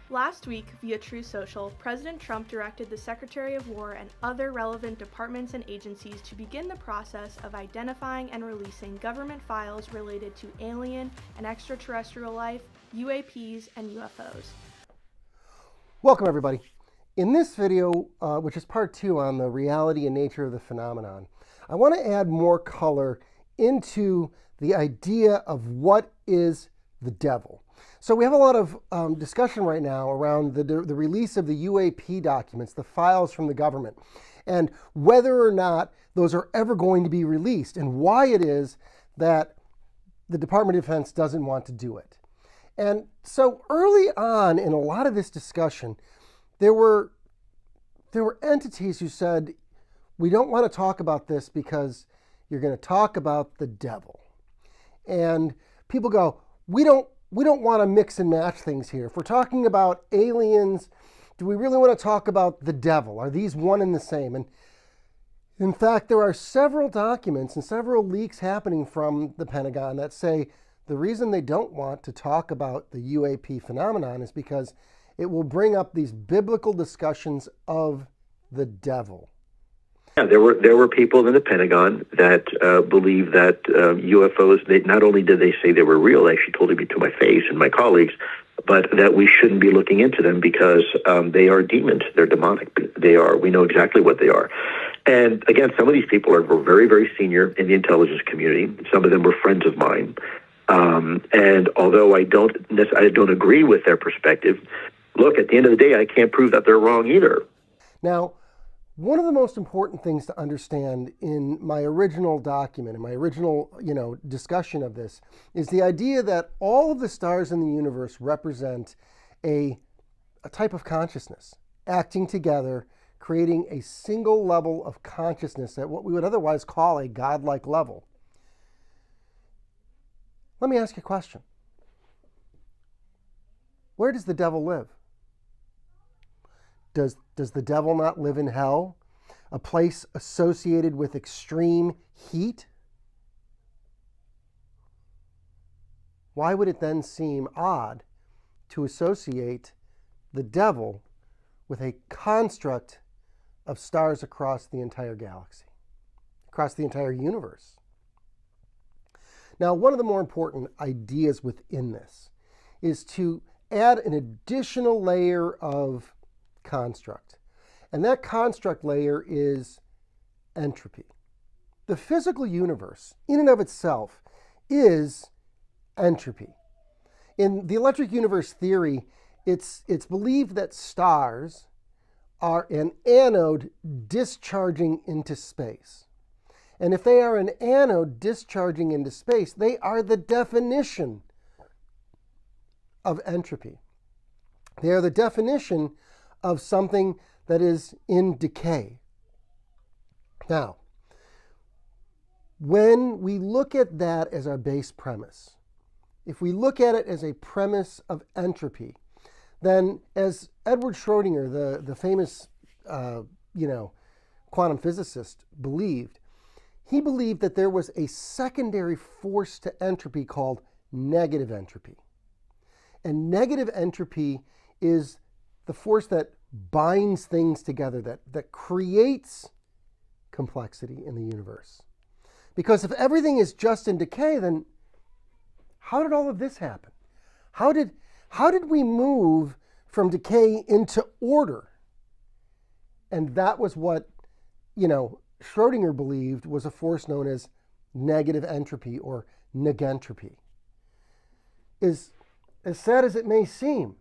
Last week, via True Social, President Trump directed the Secretary of War and other relevant departments and agencies to begin the process of identifying and releasing government files related to alien and extraterrestrial life, UAPs, and UFOs. Welcome, everybody. In this video, which is part 2 on the reality and nature of the phenomenon, I want to add more color into the idea of what is the devil. So we have a lot of discussion right now around the release of the UAP documents, the files from the government, and whether or not those are ever going to be released and why it is that the Department of Defense doesn't want to do it. And so early on in a lot of this discussion, there were entities who said, we don't want to talk about this because you're going to talk about the devil. And people go, we don't want to mix and match things here. If we're talking about aliens, do we really want to talk about the devil? Are these one and the same? And in fact, there are several documents and several leaks happening from the Pentagon that say the reason they don't want to talk about the UAP phenomenon is because it will bring up these biblical discussions of the devil. Yeah, there were people in the Pentagon that believe that UFOs. Not only did they say they were real, they actually told me to my face and my colleagues, but that we shouldn't be looking into them because they are demons. They're demonic. We know exactly what they are. And again, some of these people were very, very senior in the intelligence community. Some of them were friends of mine. And although I don't agree with their perspective, look, at the end of the day, I can't prove that they're wrong either. Now, one of the most important things to understand in my original document, in my original, discussion of this, is the idea that all of the stars in the universe represent a type of consciousness, acting together, creating a single level of consciousness at what we would otherwise call a godlike level. Let me ask you a question. Where does the devil live? Does the devil not live in hell, a place associated with extreme heat? Why would it then seem odd to associate the devil with a construct of stars across the entire galaxy, across the entire universe? Now, one of the more important ideas within this is to add an additional layer of construct. And that construct layer is entropy. The physical universe, in and of itself, is entropy. In the electric universe theory, it's believed that stars are an anode discharging into space. And if they are an anode discharging into space, they are the definition of entropy. They are the definition of something that is in decay. Now, when we look at that as our base premise, if we look at it as a premise of entropy, then as Edward Schrödinger, the famous quantum physicist, believed, he believed that there was a secondary force to entropy called negative entropy. And negative entropy is the force that binds things together, that creates complexity in the universe. Because if everything is just in decay, then how did all of this happen? How did we move from decay into order? And that was what, Schrödinger believed was a force known as negative entropy or negentropy. As sad as it may seem,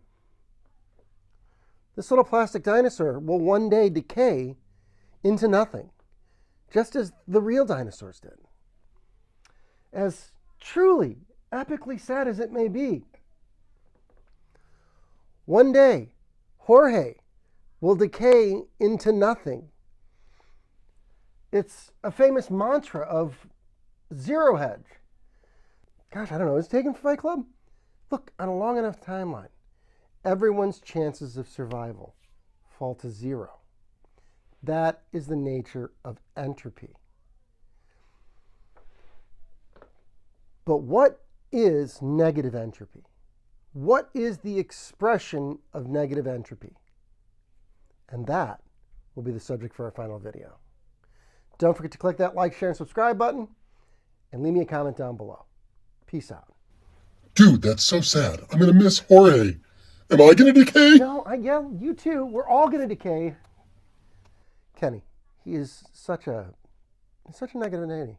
this little plastic dinosaur will one day decay into nothing, just as the real dinosaurs did. As truly, epically sad as it may be, one day, Jorge will decay into nothing. It's a famous mantra of Zero Hedge. Gosh, I don't know, is it taken for Fight Club? Look, on a long enough timeline, everyone's chances of survival fall to zero. That is the nature of entropy. But what is negative entropy? What is the expression of negative entropy? And that will be the subject for our final video. Don't forget to click that like, share, and subscribe button, and leave me a comment down below. Peace out. Dude, that's so sad. I'm going to miss Jorge. Am I going to decay? No, yeah, you too. We're all going to decay. Kenny, he is such a negative entity.